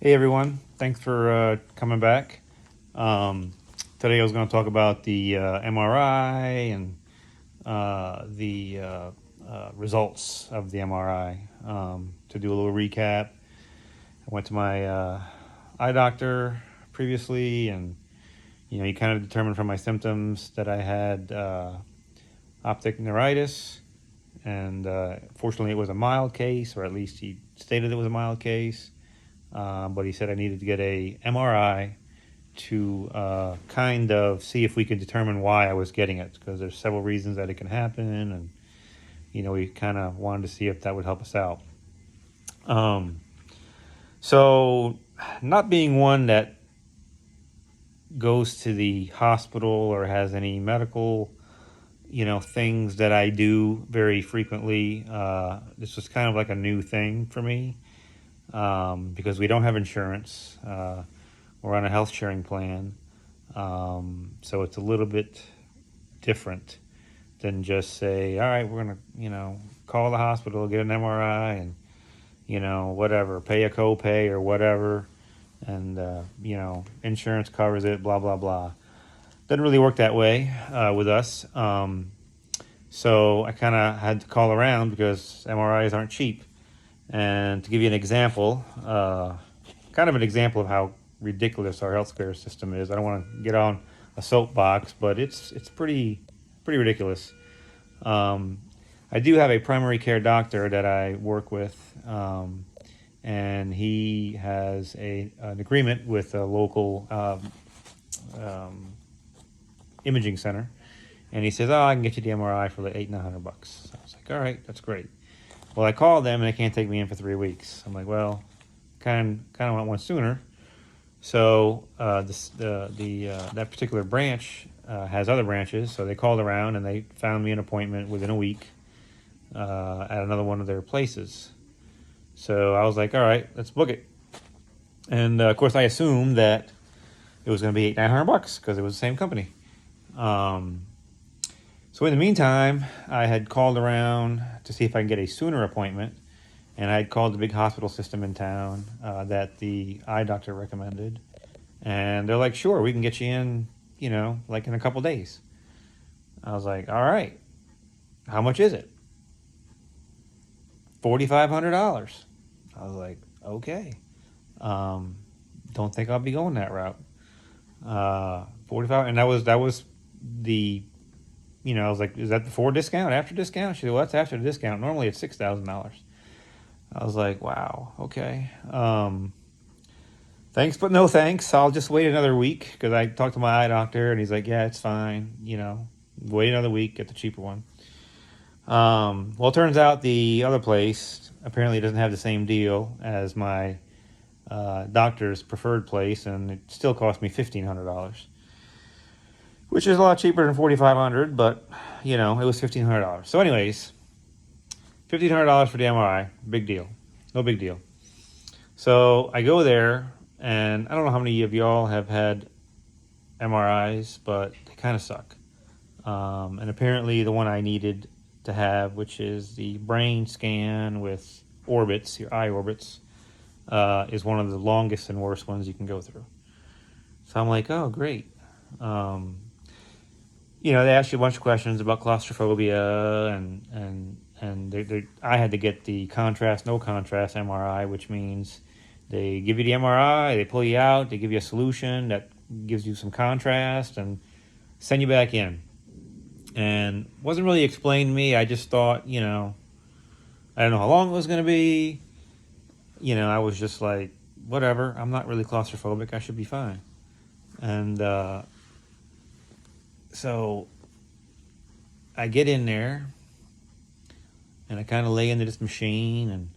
Hey everyone, thanks for coming back. Um, Today I was going to talk about the MRI and the results of the MRI. To do a little recap, I went to my eye doctor previously, and he kind of determined from my symptoms that I had optic neuritis, and fortunately it was a mild case, or at least he stated it was a mild case. But he said I needed to get a MRI to kind of see if we could determine why I was getting it, because there's several reasons that it can happen, and we kind of wanted to see if that would help us out. Um, so, not being one that goes to the hospital or has any medical, things that I do very frequently, this was kind of like a new thing for me, because we don't have insurance. We're on a health sharing plan. So it's a little bit different than just say, all right, we're going to, call the hospital, get an MRI, and, whatever, pay a copay or whatever. And, insurance covers it, blah, blah, blah. Doesn't really work that way with us. So I kind of had to call around because MRIs aren't cheap. And to give you an example, kind of an example of how ridiculous our healthcare system is. I don't want to get on a soapbox, but it's pretty ridiculous. Um, I do have a primary care doctor that I work with, and he has an agreement with a local um, imaging center, and he says, "Oh, I can get you the MRI for like $800-900." I was like, "All right, that's great." Well, I called them and they can't take me in for 3 weeks. I'm like, well, kind of want one sooner. So that particular branch has other branches, so they called around and they found me an appointment within a week at another one of their places. So I was like, all right, let's book it. And of course, I assumed that it was going to be $800-900 because it was the same company. Um, so in the meantime, I had called around to see if I can get a sooner appointment, and I had called the big hospital system in town that the eye doctor recommended, and they're like, "Sure, we can get you in, like in a couple days." I was like, "All right, how much is it?" $4,500. I was like, "Okay, um, don't think I'll be going that route." 45, and that was the, I was like, "Is that before discount, after discount?" She said, "Well, that's after the discount. Normally it's $6,000." I was like, "Wow, okay. Thanks, but no thanks. I'll just wait another week," because I talked to my eye doctor and he's like, "Yeah, it's fine. Wait another week, get the cheaper one." Well, it turns out the other place apparently doesn't have the same deal as my doctor's preferred place, and it still cost me $1,500, which is a lot cheaper than $4,500, but it was $1,500. So, anyways, $1,500 for the MRI, big deal, no big deal. So I go there, and I don't know how many of y'all have had MRIs, but they kind of suck. And apparently, the one I needed to have, which is the brain scan with orbits, your eye orbits, is one of the longest and worst ones you can go through. So I'm like, oh, great. Um, they asked you a bunch of questions about claustrophobia, and I had to get the contrast, no contrast MRI, which means they give you the MRI, they pull you out, they give you a solution that gives you some contrast, and send you back in. And wasn't really explained to me. I just thought, I don't know how long it was going to be. I was just like, whatever. I'm not really claustrophobic. I should be fine. And so I get in there, and I kind of lay into this machine, and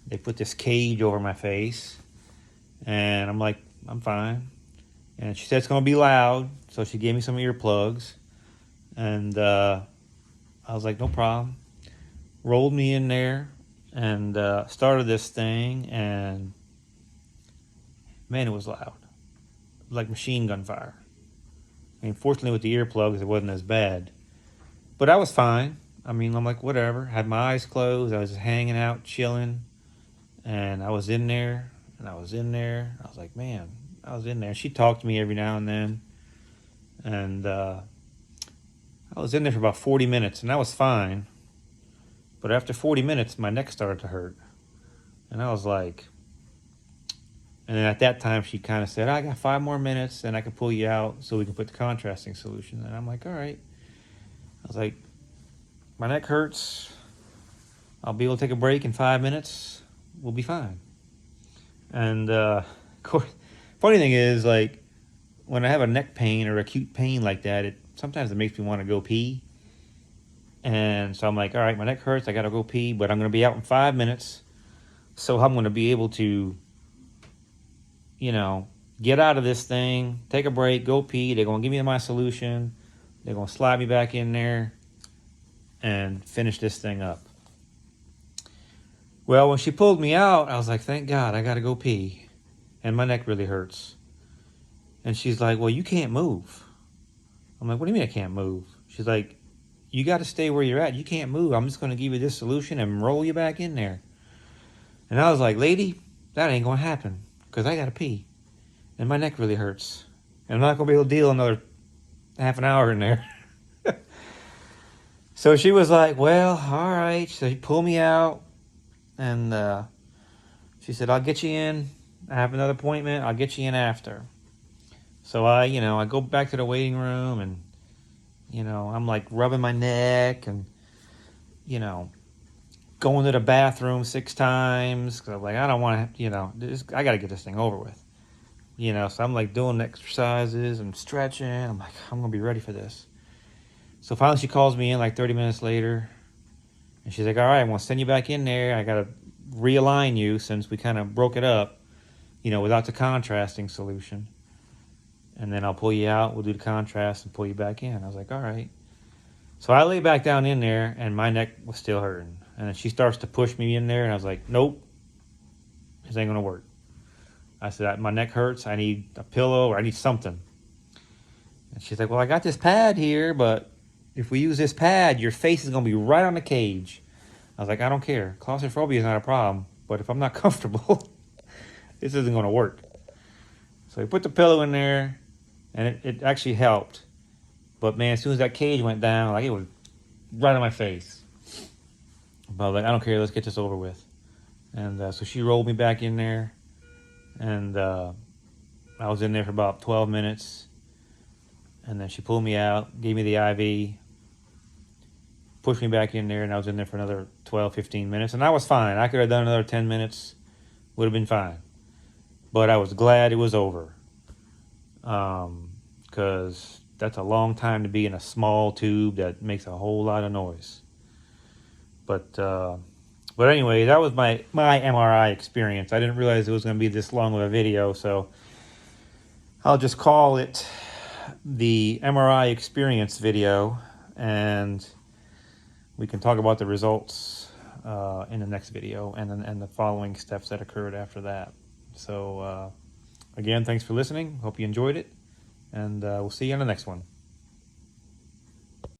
they put this cage over my face, and I'm like, I'm fine. And she said it's going to be loud, so she gave me some earplugs, and I was like, no problem. Rolled me in there, and started this thing, and man, it was loud, like machine gun fire. I mean, fortunately with the earplugs, it wasn't as bad, but I was fine. I mean, I'm like, whatever. Had my eyes closed. I was just hanging out, chilling, and I was in there, And I was in there. I was like, man, I was in there. She talked to me every now and then. And I was in there for about 40 minutes, and that was fine. But after 40 minutes, my neck started to hurt. And I was like, and then at that time, she kind of said, I got 5 more minutes, and I can pull you out so we can put the contrasting solution. And I'm like, all right. I was like, my neck hurts. I'll be able to take a break in 5 minutes. We'll be fine. And funny thing is, like, when I have a neck pain or acute pain like that, sometimes it makes me want to go pee. And so I'm like, all right, my neck hurts. I got to go pee, but I'm going to be out in 5 minutes. So I'm going to be able to, get out of this thing, take a break, go pee. They're going to give me my solution. They're going to slide me back in there and finish this thing up. Well, when she pulled me out, I was like, thank God, I got to go pee. And my neck really hurts. And she's like, well, you can't move. I'm like, what do you mean I can't move? She's like, you got to stay where you're at. You can't move. I'm just going to give you this solution and roll you back in there. And I was like, lady, that ain't going to happen because I got to pee. And my neck really hurts. And I'm not going to be able to deal another half an hour in there. So she was like, well, all right. So she pulled me out. And she said, I'll get you in. I have another appointment. I'll get you in after. So I go back to the waiting room and, I'm like rubbing my neck and, going to the bathroom 6 times. Cause I'm like, I don't want to, I got to get this thing over with. So I'm like doing exercises and stretching. I'm like, I'm going to be ready for this. So finally she calls me in like 30 minutes later. And she's like, all right, I'm going to send you back in there. I got to realign you since we kind of broke it up, without the contrasting solution. And then I'll pull you out. We'll do the contrast and pull you back in. I was like, all right. So I lay back down in there, and my neck was still hurting. And then she starts to push me in there, and I was like, nope, this ain't going to work. I said, my neck hurts. I need a pillow or I need something. And she's like, well, I got this pad here, but if we use this pad, your face is going to be right on the cage. I was like, I don't care. Claustrophobia is not a problem, but if I'm not comfortable, this isn't going to work. So we put the pillow in there, and it actually helped. But man, as soon as that cage went down, like it was right on my face. But I was like, I don't care. Let's get this over with. And so she rolled me back in there, and I was in there for about 12 minutes. And then she pulled me out, gave me the IV, pushed me back in there, and I was in there for another 12, 15 minutes. And I was fine. I could have done another 10 minutes. Would have been fine. But I was glad it was over. Because that's a long time to be in a small tube that makes a whole lot of noise. But anyway, that was my MRI experience. I didn't realize it was going to be this long of a video, so I'll just call it the MRI experience video, and we can talk about the results in the next video and the following steps that occurred after that. So again, thanks for listening. Hope you enjoyed it, and we'll see you on the next one.